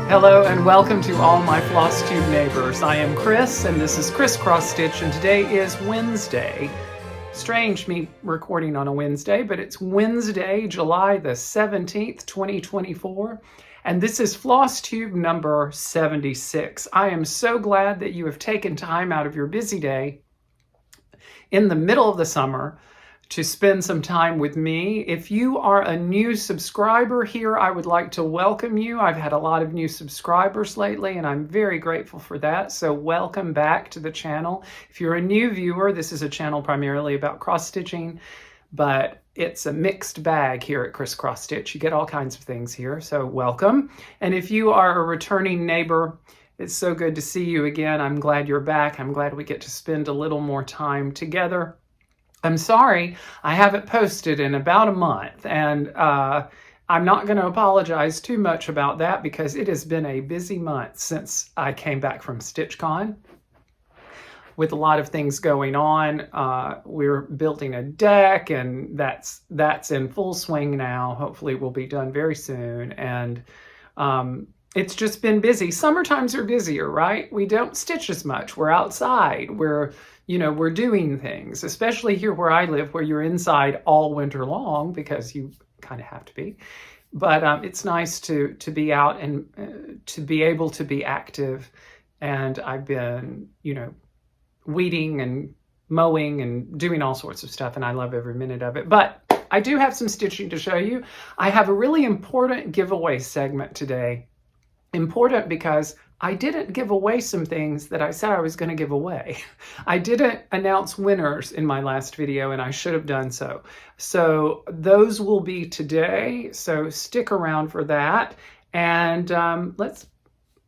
Hello and welcome to all my Flosstube neighbors. I am Chris and this is XrossStitch, and today is Wednesday. Strange me recording on a Wednesday, but it's Wednesday, July the 17th, 2024, and this is Flosstube number 76. I am so glad that you have taken time out of your busy day in the middle of the summer to spend some time with me. If you are a new subscriber here, I would like to welcome you. I've had a lot of new subscribers lately, and I'm very grateful for that. So welcome back to the channel. If you're a new viewer, this is a channel primarily about cross-stitching, but it's a mixed bag here at XrossStitch. You get all kinds of things here, so welcome. And if you are a returning neighbor, it's so good to see you again. I'm glad you're back. I'm glad we get to spend a little more time together. I'm sorry I haven't posted in about a month, and I'm not going to apologize too much about that because it has been a busy month since I came back from StitchCon with a lot of things going on. We're building a deck, and that's in full swing now. Hopefully we'll be done very soon, and it's just been busy. Summer times are busier, right? We don't stitch as much. We're outside. We're doing things, especially here where I live, where you're inside all winter long because you kind of have to be. But it's nice to be out and to be able to be active. And I've been, weeding and mowing and doing all sorts of stuff, and I love every minute of it. But I do have some stitching to show you. I have a really important giveaway segment today. Important because I didn't give away some things that I said I was going to give away. I didn't announce winners in my last video, and I should have done so. So those will be today, so stick around for that. And let's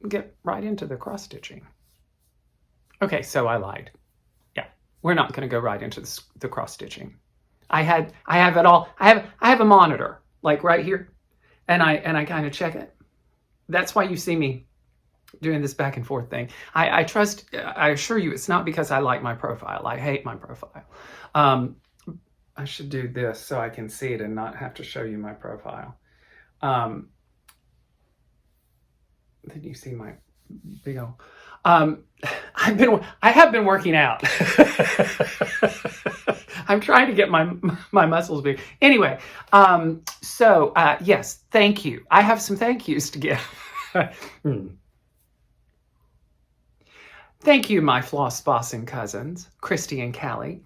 get right into the cross-stitching. Okay, so I lied. Yeah, we're not going to go right into the cross-stitching. I have it all. I have a monitor, like right here, and I kind of check it. That's why you see me doing this back and forth thing. I assure you it's not because I like my profile. I hate my profile. I should do this so I can see it and not have to show you my profile. Then you see my big old... I have been working out. I'm trying to get my muscles big. Anyway, yes, thank you. I have some thank yous to give. Thank you, my floss bossing cousins, Christy and Callie,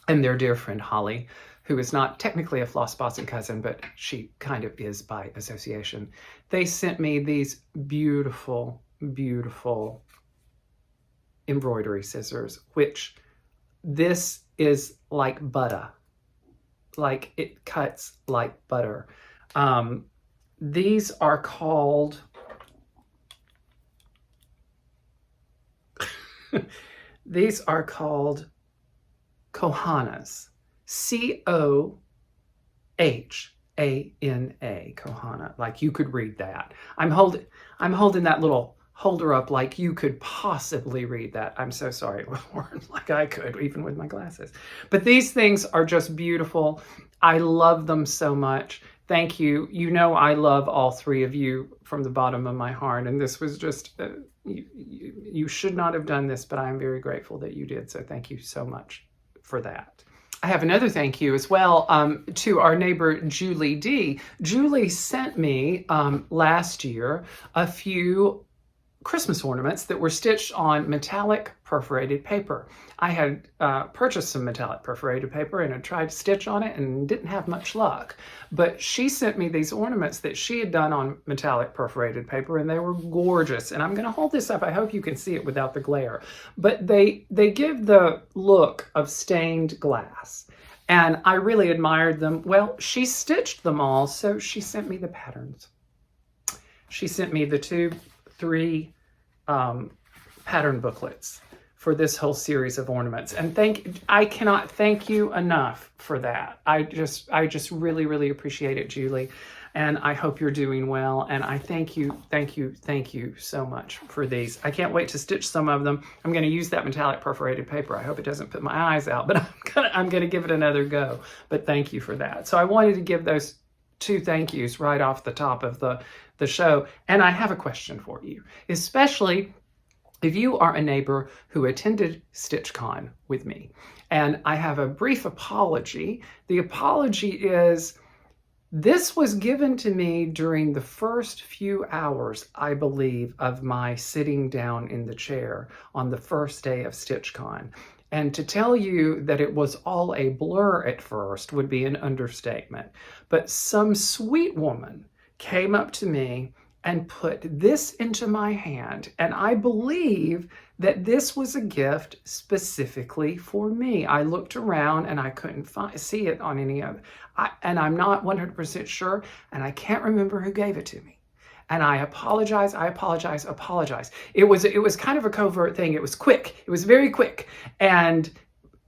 and their dear friend Holly, who is not technically a floss bossing cousin, but she kind of is by association. They sent me these beautiful, beautiful embroidery scissors, which this is like butter. Like it cuts like butter. These are called... These are called Kohana. C-O-H-A-N-A, Kohana. Like you could read that. I'm holding that little holder up like you could possibly read that. I'm so sorry, like I could, even with my glasses. But these things are just beautiful. I love them so much. Thank you. You know I love all three of you from the bottom of my heart, and this was just... you should not have done this, but I am very grateful that you did. So thank you so much for that. I have another thank you as well to our neighbor, Julie D. Julie sent me last year a few Christmas ornaments that were stitched on metallic perforated paper. I had purchased some metallic perforated paper and had tried to stitch on it and didn't have much luck. But she sent me these ornaments that she had done on metallic perforated paper, and they were gorgeous. And I'm going to hold this up. I hope you can see it without the glare. But they give the look of stained glass. And I really admired them. Well, she stitched them all, so she sent me the patterns. She sent me the 3 pattern booklets for this whole series of ornaments, and I cannot thank you enough for that. I just really, really appreciate it, Julie, and I hope you're doing well, and I thank you so much for these. I can't wait to stitch some of them. I'm going to use that metallic perforated paper. I hope it doesn't put my eyes out, but I'm gonna give it another go. But thank you for that. So I wanted to give those two thank yous right off the top of the show. And I have a question for you, especially if you are a neighbor who attended StitchCon with me. And I have a brief apology. The apology is, this was given to me during the first few hours, I believe, of my sitting down in the chair on the first day of StitchCon. And to tell you that it was all a blur at first would be an understatement. But some sweet woman came up to me and put this into my hand. And I believe that this was a gift specifically for me. I looked around and I couldn't see it on any other. And I'm not 100% sure, and I can't remember who gave it to me. And I apologize. It was kind of a covert thing. It was quick. It was very quick. And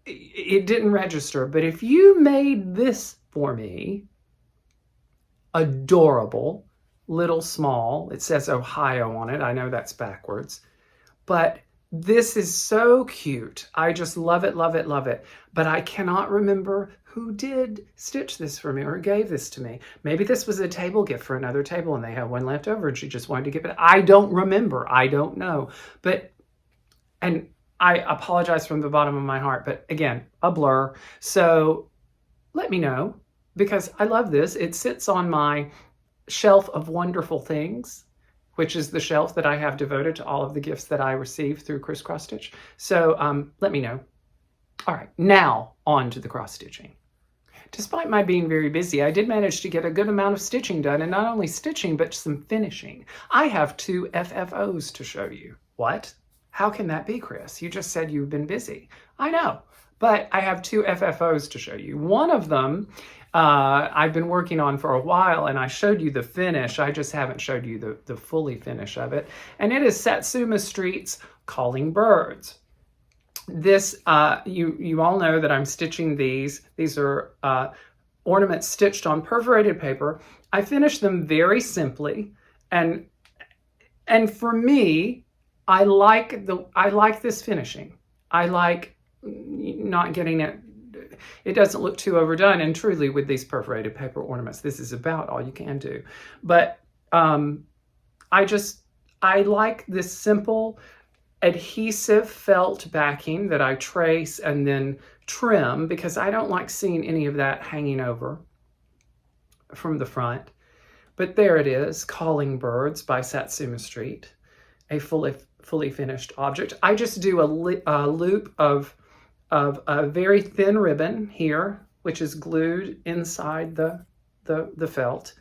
it didn't register. But if you made this for me, adorable, little small, it says Ohio on it. I know that's backwards. But this is so cute. I just love it, love it, love it. But I cannot remember who did stitch this for me or gave this to me. Maybe this was a table gift for another table and they had one left over and she just wanted to give it. I don't remember. I don't know. And I apologize from the bottom of my heart, but again, a blur. So let me know, because I love this. It sits on my shelf of wonderful things, which is the shelf that I have devoted to all of the gifts that I received through XrossStitch. So let me know. All right, now on to the cross stitching. Despite my being very busy, I did manage to get a good amount of stitching done, and not only stitching, but some finishing. I have 2 FFOs to show you. What? How can that be, Chris? You just said you've been busy. I know, but I have 2 FFOs to show you. One of them I've been working on for a while, and I showed you the finish. I just haven't showed you the fully finish of it. And it is Satsuma Street's Calling Birds. This, you all know that I'm stitching these. These are ornaments stitched on perforated paper. I finished them very simply, and for me, I like this finishing. I like not getting it. It doesn't look too overdone, and truly with these perforated paper ornaments, this is about all you can do. But I like this simple adhesive felt backing that I trace and then trim, because I don't like seeing any of that hanging over from the front. But there it is, Calling Birds by Satsuma Street, a fully finished object. I just do a loop of a very thin ribbon here, which is glued inside the felt,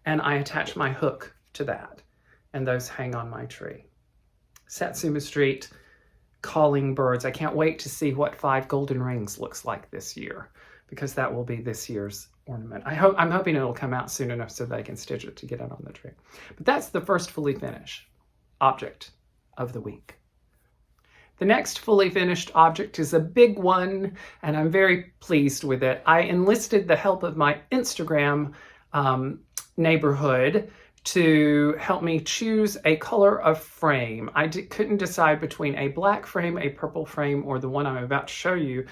and I attach my hook to that, and those hang on my tree. Satsuma Street, Calling Birds. I can't wait to see what 5 Golden Rings looks like this year, because that will be this year's ornament. I'm hoping it'll come out soon enough so that I can stitch it to get it on the tree. But that's the first fully finished object of the week. The next fully finished object is a big one, and I'm very pleased with it. I enlisted the help of my Instagram neighborhood to help me choose a color of frame. I couldn't decide between a black frame, a purple frame, or the one I'm about to show you.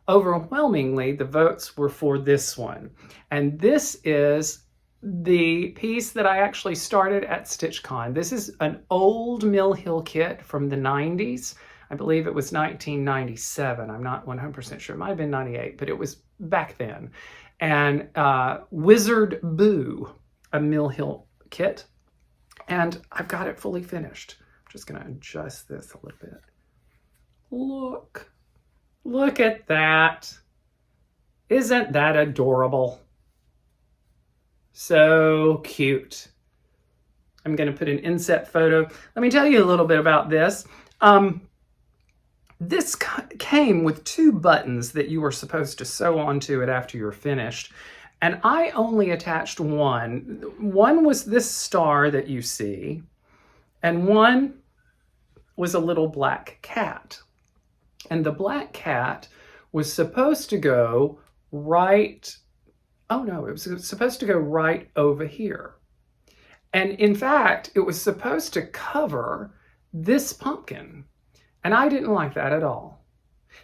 Overwhelmingly, the votes were for this one. And this is the piece that I actually started at StitchCon. This is an old Mill Hill kit from the 90s. I believe it was 1997. I'm not 100% sure. It might have been 98, but it was back then. And Wizard Boo, a Mill Hill kit. And I've got it fully finished. I'm just going to adjust this a little bit. Look at that. Isn't that adorable? So cute. I'm going to put an inset photo. Let me tell you a little bit about this. This came with 2 buttons that you were supposed to sew onto it after you're finished. And I only attached one. One was this star that you see, and one was a little black cat. And the black cat was supposed to go right, oh no, it was supposed to go right over here. And in fact, it was supposed to cover this pumpkin. And I didn't like that at all.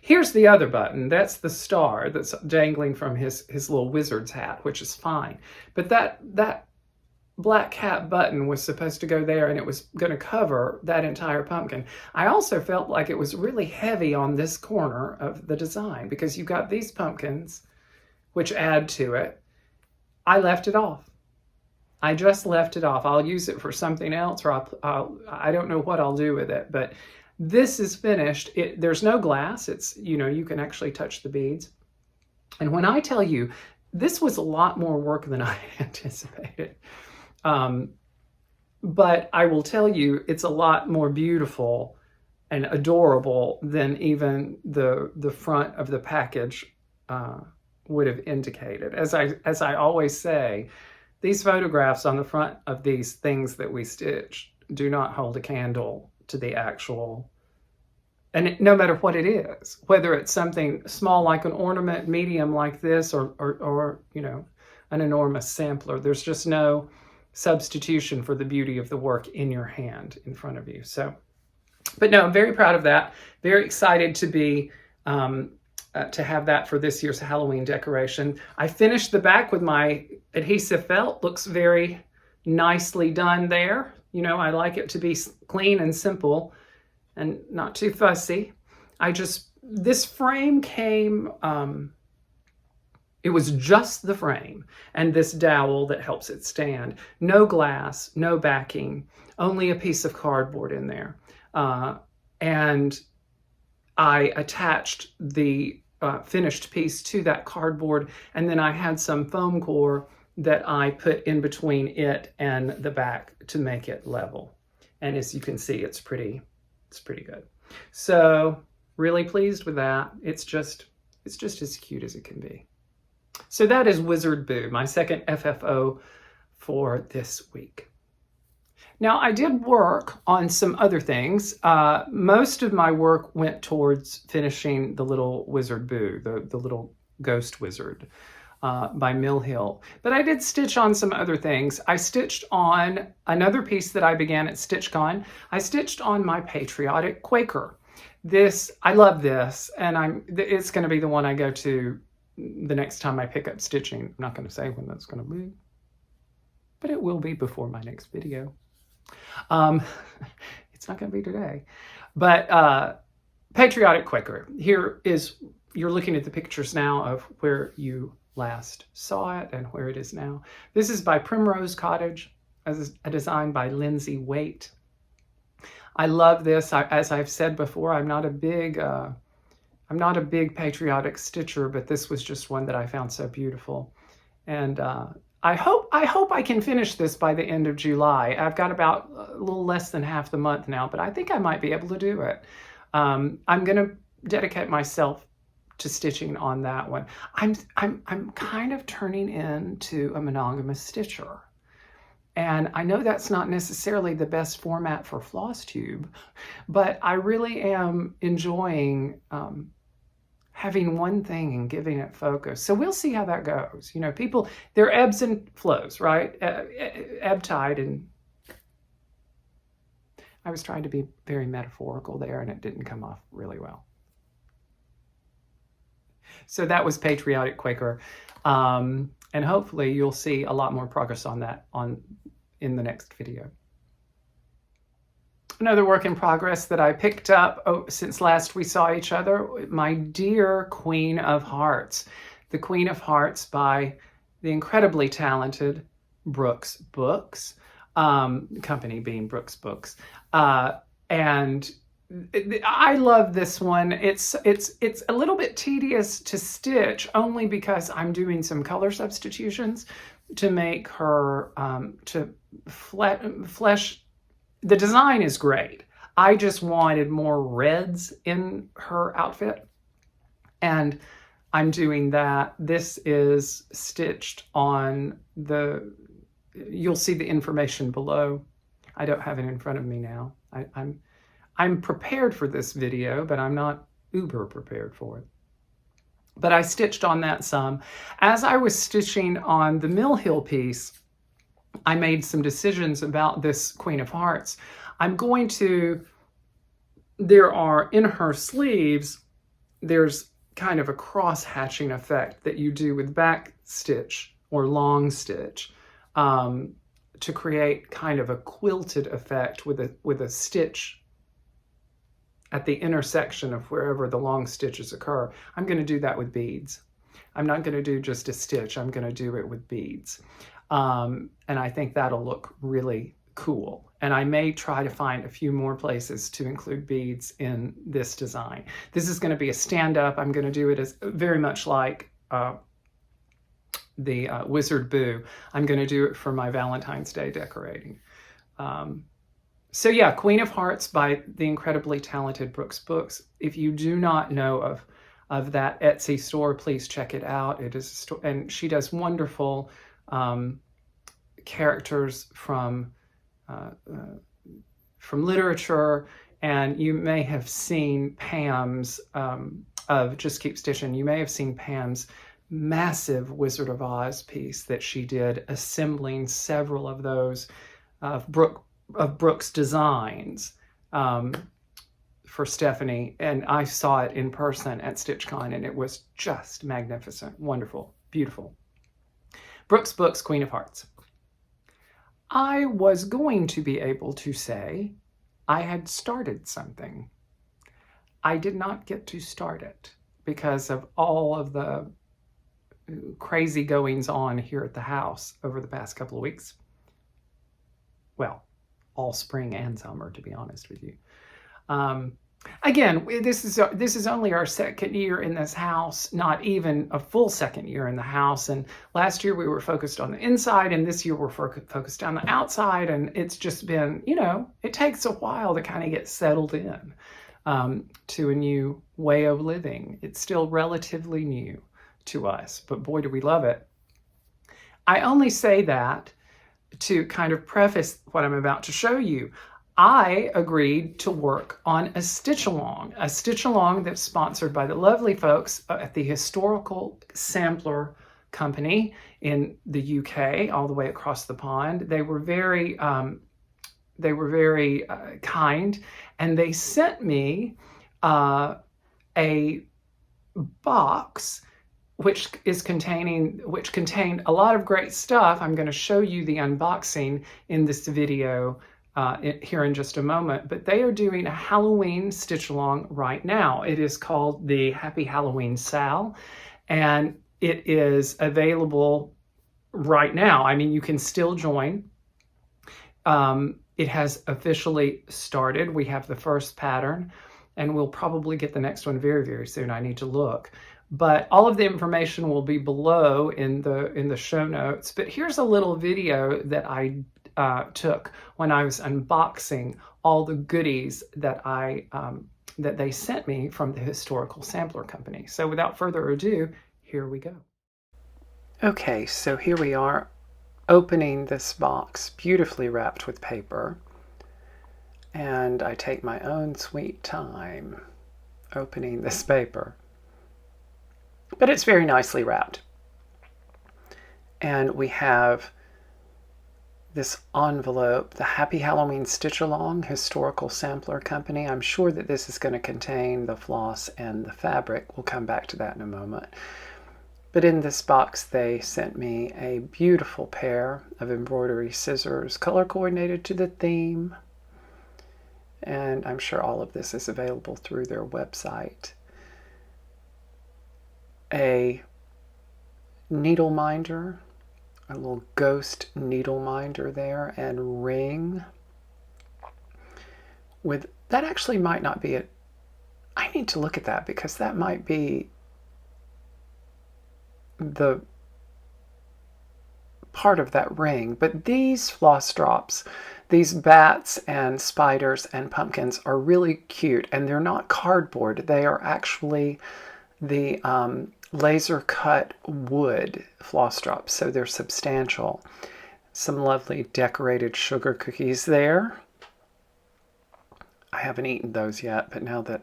Here's the other button. That's the star that's dangling from his little wizard's hat, which is fine. But that black cap button was supposed to go there, and it was going to cover that entire pumpkin. I also felt like it was really heavy on this corner of the design because you've got these pumpkins, which add to it. I left it off. I just left it off. I'll use it for something else, or I don't know what I'll do with it, but this is finished. There's no glass. It's, you can actually touch the beads. And when I tell you, this was a lot more work than I anticipated. But I will tell you, it's a lot more beautiful and adorable than even the front of the package would have indicated. As I always say, these photographs on the front of these things that we stitch do not hold a candle to the actual, and no matter what it is, whether it's something small like an ornament, medium like this, or an enormous sampler, there's just no substitution for the beauty of the work in your hand in front of you. So, but no, I'm very proud of that. Very excited to be to have that for this year's Halloween decoration. I finished the back with my adhesive felt. Looks very nicely done there. I like it to be clean and simple and not too fussy. This frame came, it was just the frame and this dowel that helps it stand. No glass, no backing, only a piece of cardboard in there. And I attached the finished piece to that cardboard, and then I had some foam core that I put in between it and the back to make it level. And as you can see, it's pretty good. So really pleased with that. It's just as cute as it can be. So that is Wizard Boo, my second FFO for this week. Now, I did work on some other things. Most of my work went towards finishing the little Wizard Boo, the little ghost wizard by Mill Hill. But I did stitch on some other things. I stitched on another piece that I began at StitchCon. I stitched on my patriotic Quaker. I love this, and it's going to be the one I go to the next time I pick up stitching. I'm not going to say when that's going to be, but it will be before my next video. It's not going to be today, but patriotic Quaker. You're looking at the pictures now of where you last saw it and where it is now. This is by Primrose Cottage, as a design by Lindsay Waite. I love this. As I've said before, I'm not a big patriotic stitcher, but this was just one that I found so beautiful. And I hope I can finish this by the end of July. I've got about a little less than half the month now, but I think I might be able to do it. I'm going to dedicate myself to stitching on that one. I'm kind of turning into a monogamous stitcher. And I know that's not necessarily the best format for Flosstube, but I really am enjoying having one thing and giving it focus. So we'll see how that goes. People, there are ebbs and flows, right? Ebb tide. And I was trying to be very metaphorical there, and it didn't come off really well. So that was Patriotic Quaker. And hopefully you'll see a lot more progress on that in the next video. Another work in progress that I picked up since last we saw each other, my dear Queen of Hearts. The Queen of Hearts by the incredibly talented Brooks Books, company being Brooks Books. And I love this one. It's a little bit tedious to stitch only because I'm doing some color substitutions to make her, to flesh. The design is great. I just wanted more reds in her outfit, and I'm doing that. This is stitched on you'll see the information below. I don't have it in front of me now. I'm prepared for this video, but I'm not uber prepared for it. But I stitched on that some. As I was stitching on the Mill Hill piece, I made some decisions about this Queen of Hearts. There are in her sleeves, there's kind of a cross-hatching effect that you do with back stitch or long stitch to create kind of a quilted effect with a stitch at the intersection of wherever the long stitches occur. I'm going to do that with beads. I'm not going to do just a stitch. I'm going to do it with beads. And I think that'll look really cool. And I may try to find a few more places to include beads in this design. This is going to be a stand-up. I'm going to do it as very much like the Wizard Boo. I'm going to do it for my Valentine's Day decorating. So yeah, Queen of Hearts by the incredibly talented Brooks Books. If you do not know of that Etsy store, please check it out. It is a store, and she does wonderful characters from literature, and you may have seen Pam's of Just Keep Stitching. You may have seen Pam's massive Wizard of Oz piece that she did, assembling several of those of Brooks designs for Stephanie, and I saw it in person at StitchCon, and it was just magnificent, wonderful, beautiful. Brooks Books, Queen of Hearts. I was going to be able to say I had started something. I did not get to start it because of all of the crazy goings on here at the house over the past couple of weeks. Well, all spring and summer, to be honest with you. Again, this is only our second year in this house, not even a full second year in the house. And last year we were focused on the inside, and this year we're focused on the outside. And it's just been, you know, it takes a while to kind of get settled in to a new way of living. It's still relatively new to us, but boy, do we love it. I only say that to kind of preface what I'm about to show you. I agreed to work on a stitch along that's sponsored by the lovely folks at the Historical Sampler Company in the UK, all the way across the pond. They were very kind, and they sent me a box which contained a lot of great stuff. I'm going to show you the unboxing in this video here in just a moment, but they are doing a Halloween stitch along right now. It is called the Happy Halloween SAL, and it is available right now. I mean, you can still join. It has officially started. We have the first pattern, and we'll probably get the next one very, very soon. I need to look. But all of the information will be below in the show notes. But here's a little video that I took when I was unboxing all the goodies that that they sent me from the Historical Sampler Company. So without further ado, here we go. Okay, so here we are opening this box, beautifully wrapped with paper. And I take my own sweet time opening this paper. But it's very nicely wrapped. And we have this envelope, the Happy Halloween Stitch Along, Historical Sampler Company. I'm sure that this is going to contain the floss and the fabric. We'll come back to that in a moment. But in this box, they sent me a beautiful pair of embroidery scissors, color coordinated to the theme. And I'm sure all of this is available through their website. A needle minder, a little ghost needle minder there, and ring with, that actually might not be it. I need to look at that because that might be the part of that ring. But these floss drops, these bats and spiders and pumpkins are really cute, and they're not cardboard. They are actually the laser cut wood floss drops, so they're substantial. Some lovely decorated sugar cookies there. I haven't eaten those yet, but now that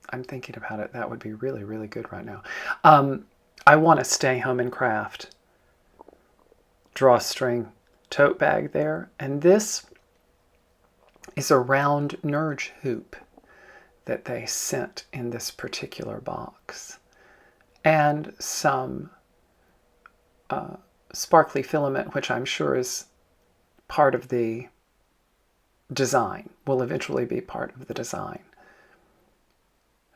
I'm thinking about it, that would be really, really good right now. I want to stay home and craft drawstring tote bag there, and this is a round nerge hoop that they sent in this particular box, and some sparkly filament, which I'm sure is part of the design, will eventually be part of the design.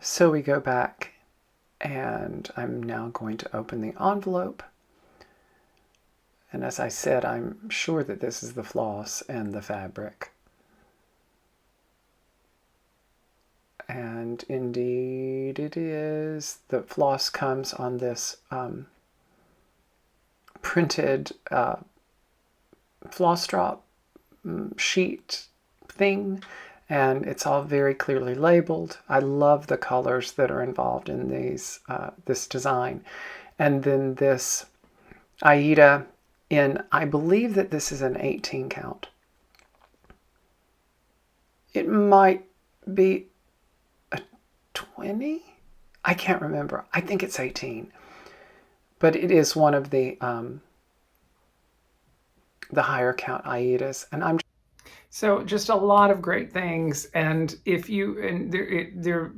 So we go back, and I'm now going to open the envelope. And as I said, I'm sure that this is the floss and the fabric. And indeed it is. The floss comes on this printed floss drop sheet thing, and it's all very clearly labeled. I love the colors that are involved in these this design. And then this Aida I believe that this is an 18 count. It might be a 20? I can't remember. I think it's 18. But it is one of the higher count Aidas, and so just a lot of great things. And if you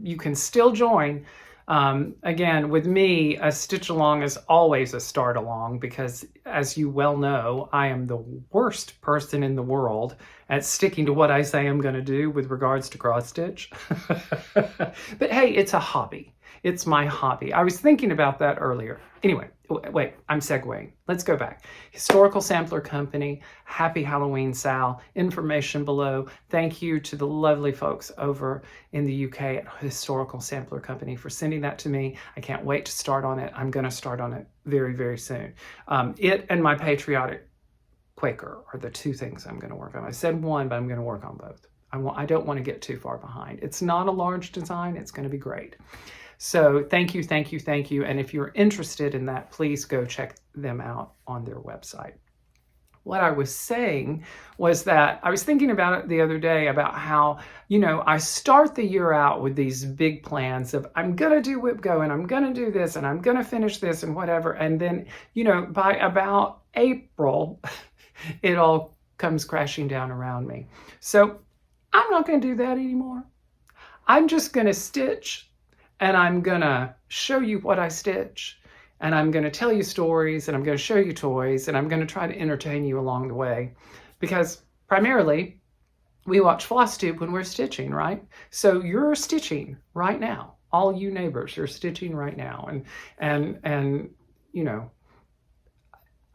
you can still join. Again, with me, a stitch along is always a start along, because as you well know, I am the worst person in the world at sticking to what I say I'm going to do with regards to cross stitch. But hey, it's a hobby. It's my hobby. I was thinking about that earlier. Anyway, wait, I'm segueing. Let's go back. Historical Sampler Company, happy Halloween SAL. Information below. Thank you to the lovely folks over in the UK at Historical Sampler Company for sending that to me. I can't wait to start on it. I'm going to start on it very, very soon. It and my patriotic Quaker are the two things I'm going to work on. I said one, but I'm going to work on both. I don't want to get too far behind. It's not a large design. It's going to be great. So thank you, thank you, thank you. And if you're interested in that, please go check them out on their website. What I was saying was that I was thinking about it the other day about how, you know, I start the year out with these big plans of I'm going to do WIPGO and I'm going to do this and I'm going to finish this and whatever. And then, you know, by about April, it all comes crashing down around me. So I'm not going to do that anymore. I'm just going to stitch. And I'm going to show you what I stitch, and I'm going to tell you stories, and I'm going to show you toys, and I'm going to try to entertain you along the way, because primarily we watch Flosstube when we're stitching, right? So you're stitching right now. All you neighbors, you're stitching right now. And you know,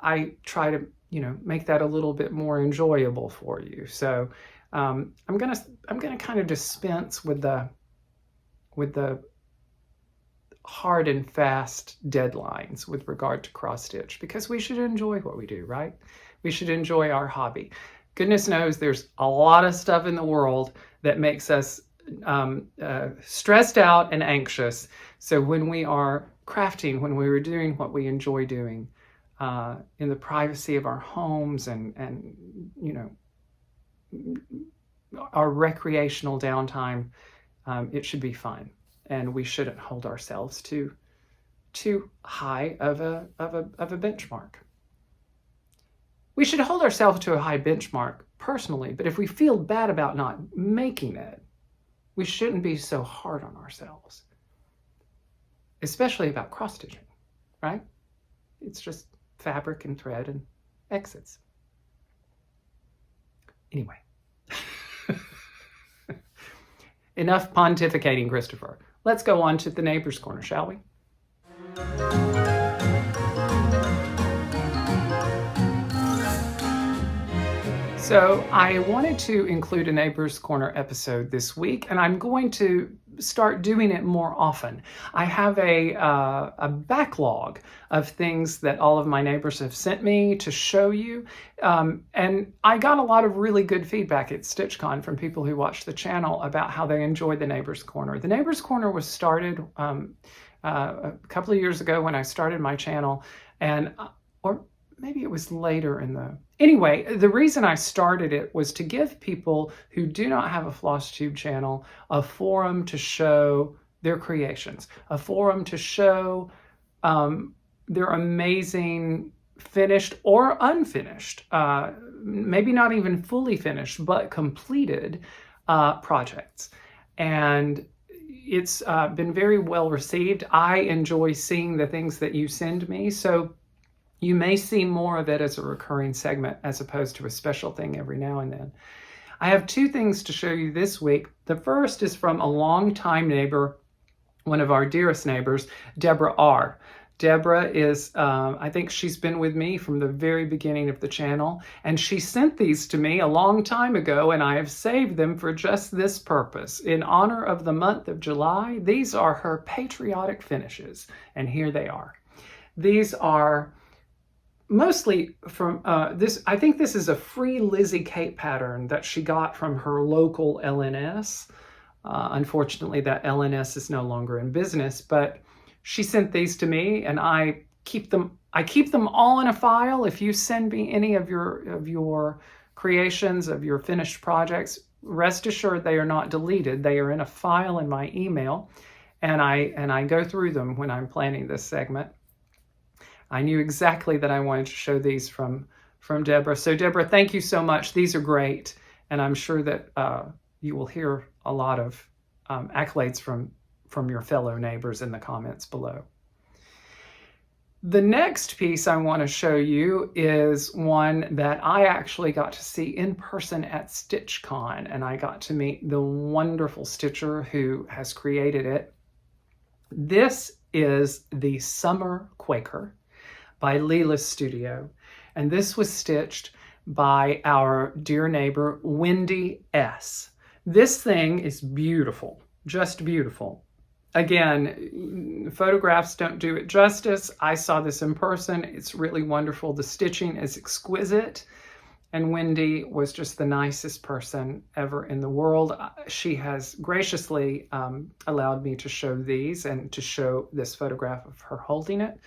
I try to, you know, make that a little bit more enjoyable for you. So I'm going to kind of dispense with the hard and fast deadlines with regard to cross stitch, because we should enjoy what we do, right? We should enjoy our hobby. Goodness knows there's a lot of stuff in the world that makes us stressed out and anxious. So when we are crafting, when we are doing what we enjoy doing in the privacy of our homes and you know, our recreational downtime, it should be fun. And we shouldn't hold ourselves to too high of a benchmark. We should hold ourselves to a high benchmark personally, but if we feel bad about not making it, we shouldn't be so hard on ourselves, especially about cross stitching, right? It's just fabric and thread and exits. Anyway, enough pontificating, Christopher. Let's go on to the neighbor's corner, shall we? So I wanted to include a neighbor's corner episode this week, and I'm going to start doing it more often. I have a backlog of things that all of my neighbors have sent me to show you, and I got a lot of really good feedback at StitchCon from people who watched the channel about how they enjoyed the neighbor's corner. The neighbor's corner was started a couple of years ago when I started my channel, and or maybe it was later in the... Anyway, the reason I started it was to give people who do not have a Flosstube channel a forum to show their creations, a forum to show their amazing finished or unfinished, maybe not even fully finished, but completed projects. And it's been very well received. I enjoy seeing the things that you send me, so you may see more of it as a recurring segment as opposed to a special thing every now and then. I have two things to show you this week. The first is from a longtime neighbor, one of our dearest neighbors, Deborah R. Deborah is, I think she's been with me from the very beginning of the channel, and she sent these to me a long time ago, and I have saved them for just this purpose. In honor of the month of July, these are her patriotic finishes, and here they are. These are mostly from this. I think this is a free Lizzie Kate pattern that she got from her local LNS. Unfortunately, that LNS is no longer in business, but she sent these to me, and I keep them all in a file. If you send me any of your creations, of your finished projects, rest assured they are not deleted. They are in a file in my email, and I go through them when I'm planning this segment. I knew exactly that I wanted to show these from Deborah. So Deborah, thank you so much. These are great, and I'm sure that you will hear a lot of accolades from your fellow neighbors in the comments below. The next piece I want to show you is one that I actually got to see in person at StitchCon, and I got to meet the wonderful stitcher who has created it. This is the Summer Quaker by Leela's Studio, and this was stitched by our dear neighbor Wendy S. This thing is beautiful, just beautiful. Again, photographs don't do it justice. I saw this in person. It's really wonderful. The stitching is exquisite, and Wendy was just the nicest person ever in the world. She has graciously allowed me to show these and to show this photograph of her holding it.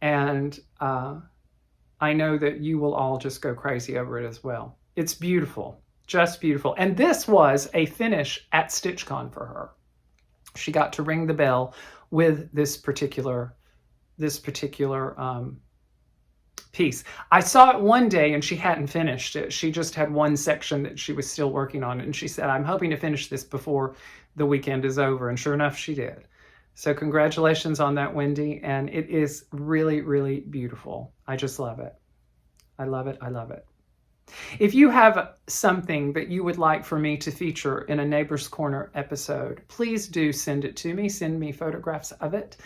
And I know that you will all just go crazy over it as well. It's beautiful, just beautiful. And this was a finish at StitchCon for her. She got to ring the bell with this particular piece. I saw it one day and she hadn't finished it. She just had one section that she was still working on. And she said, I'm hoping to finish this before the weekend is over. And sure enough, she did. So congratulations on that, Wendy. And it is really, really beautiful. I just love it. I love it. I love it. If you have something that you would like for me to feature in a Neighbor's Corner episode, please do send it to me. Send me photographs of it.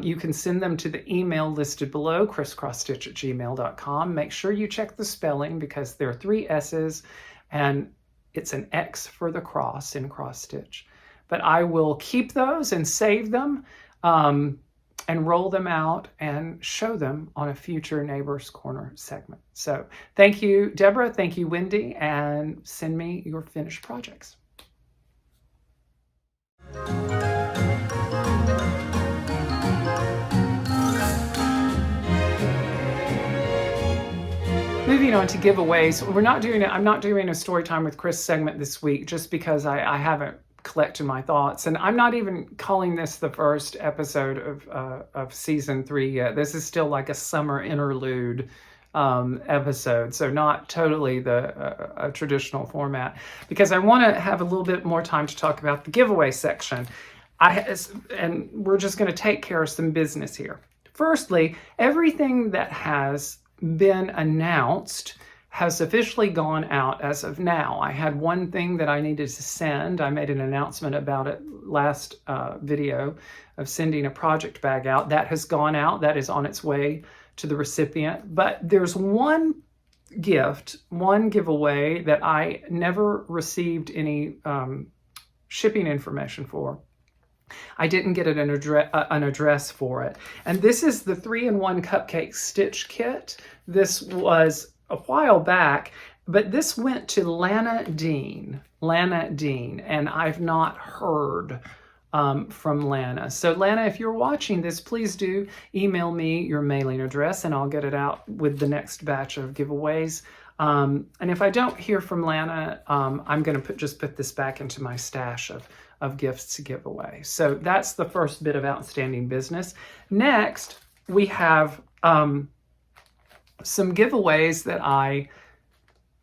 You can send them to the email listed below, chriscrossstitch@gmail.com. Make sure you check the spelling because there are 3 S's and it's an X for the cross in cross stitch. But I will keep those and save them and roll them out and show them on a future Neighbor's Corner segment. So thank you, Deborah. Thank you, Wendy. And send me your finished projects. Moving on to giveaways. I'm not doing a story time with Chris segment this week just because I haven't collected my thoughts, and I'm not even calling this the first episode of season 3 yet. This is still like a summer interlude episode, so not totally a traditional format, because I want to have a little bit more time to talk about the giveaway section. And we're just going to take care of some business here. Firstly, everything that has been announced has officially gone out as of now. I had one thing that I needed to send. I made an announcement about it last video of sending a project bag out. That has gone out. That is on its way to the recipient. But there's one gift, one giveaway that I never received any shipping information for. I didn't get an address for it. And this is the 3-in-1 Cupcake Stitch Kit. This was a while back, but this went to Lana Dean, and I've not heard from Lana. So Lana, if you're watching this, please do email me your mailing address and I'll get it out with the next batch of giveaways. And if I don't hear from Lana, I'm going to just put this back into my stash of gifts to give away. So that's the first bit of outstanding business. Next, we have some giveaways that I,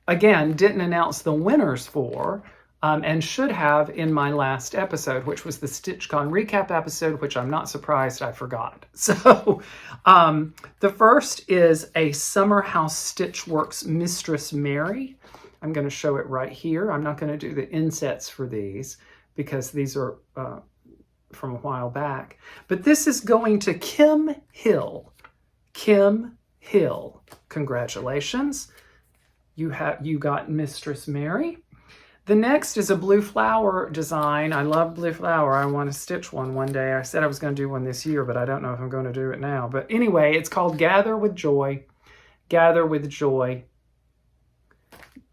again, didn't announce the winners for. and should have in my last episode, which was the StitchCon recap episode, which I'm not surprised I forgot. So the first is a Summer House Stitchworks Mistress Mary. I'm going to show it right here. I'm not going to do the insets for these because these are from a while back. But this is going to Kim Hill. Kim Hill. Congratulations. You got Mistress Mary. The next is a blue flower design. I love blue flower. I want to stitch one day. I said I was going to do one this year, but I don't know if I'm going to do it now. But anyway, it's called Gather with Joy. Gather with Joy.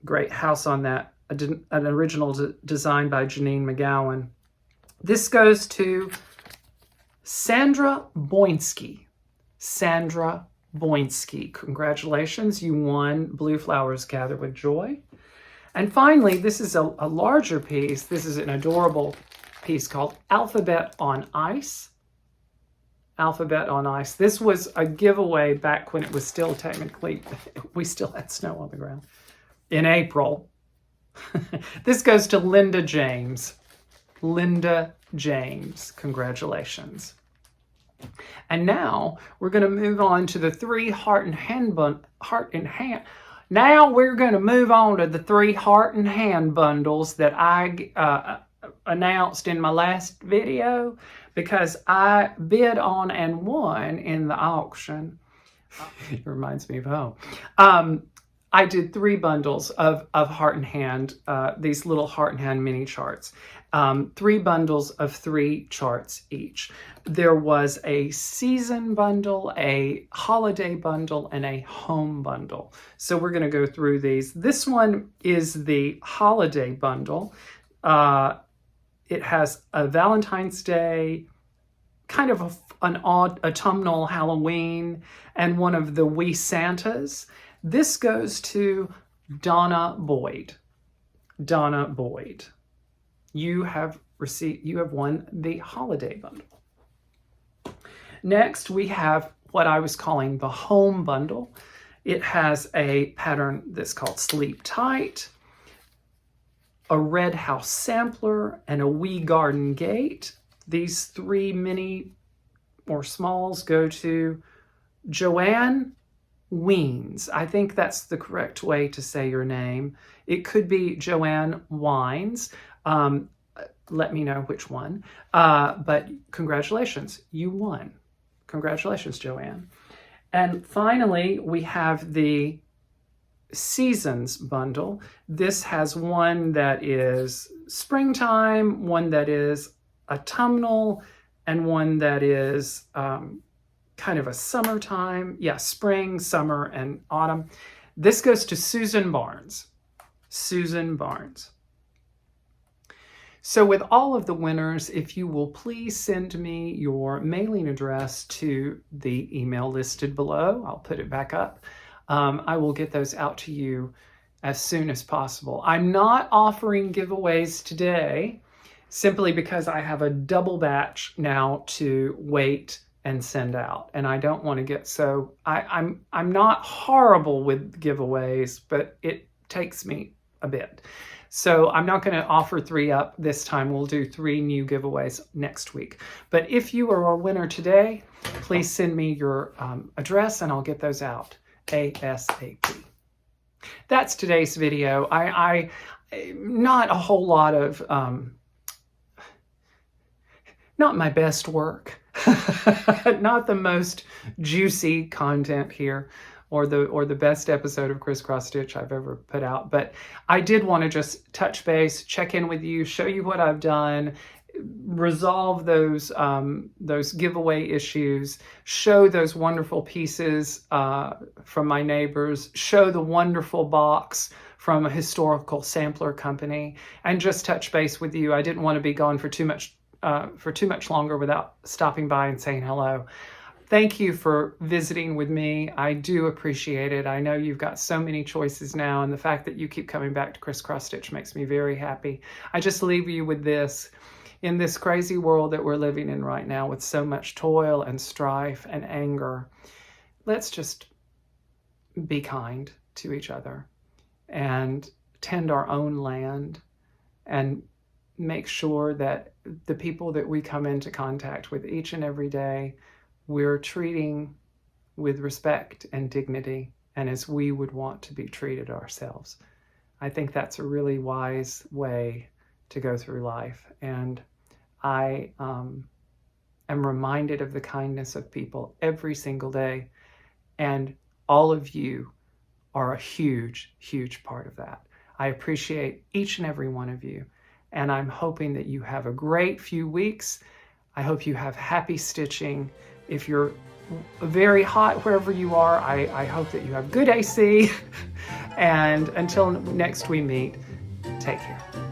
Great house on that. An original design by Janine McGowan. This goes to Sandra Boinski. Sandra Boinski. Congratulations. You won Blue Flowers Gather with Joy. And finally, this is a larger piece. This is an adorable piece called Alphabet on Ice. Alphabet on Ice. This was a giveaway back when it was still technically, we still had snow on the ground, in April. This goes to Linda James. Linda James. Congratulations. And now we're going to move on to the three heart and hand. Now we're going to move on to the three heart and hand bundles that I announced in my last video because I bid on and won in the auction. It reminds me of home. I did 3 bundles of heart and hand, these little heart and hand mini charts. 3 bundles of 3 charts each. There was a season bundle, a holiday bundle, and a home bundle. So we're going to go through these. This one is the holiday bundle. It has a Valentine's Day, kind of an autumnal Halloween, and one of the wee Santas. This goes to Donna Boyd. Donna Boyd. You have won the holiday bundle. Next, we have what I was calling the home bundle. It has a pattern that's called Sleep Tight, a red house sampler, and a wee garden gate. These 3 mini or smalls go to Joanne Weens. I think that's the correct way to say your name. It could be Joanne Wines. Let me know which one. But congratulations, you won. Congratulations, Joanne. And finally, we have the Seasons bundle. This has one that is springtime, one that is autumnal, and one that is kind of a summertime. Yeah, spring, summer, and autumn. This goes to Susan Barnes. Susan Barnes. So with all of the winners, if you will please send me your mailing address to the email listed below. I'll put it back up. I will get those out to you as soon as possible. I'm not offering giveaways today simply because I have a double batch now to wait and send out. And I don't want to get so, I'm not horrible with giveaways, but it takes me a bit. So I'm not going to offer 3 up this time. We'll do 3 new giveaways next week. But if you are a winner today, please send me your address and I'll get those out ASAP. That's today's video. I not a whole lot of, not my best work, not the most juicy content here. Or the best episode of XrossStitch I've ever put out. But I did want to just touch base, check in with you, show you what I've done, resolve those giveaway issues, show those wonderful pieces from my neighbors, show the wonderful box from a historical sampler company, and just touch base with you. I didn't want to be gone for too much longer without stopping by and saying hello. Thank you for visiting with me. I do appreciate it. I know you've got so many choices now, and the fact that you keep coming back to XrossStitch makes me very happy. I just leave you with this. In this crazy world that we're living in right now with so much toil and strife and anger, let's just be kind to each other and tend our own land and make sure that the people that we come into contact with each and every day, we're treating with respect and dignity and as we would want to be treated ourselves. I think that's a really wise way to go through life. And I am reminded of the kindness of people every single day. And all of you are a huge, huge part of that. I appreciate each and every one of you. And I'm hoping that you have a great few weeks. I hope you have happy stitching. If you're very hot wherever you are, I hope that you have good AC. And until next we meet, take care.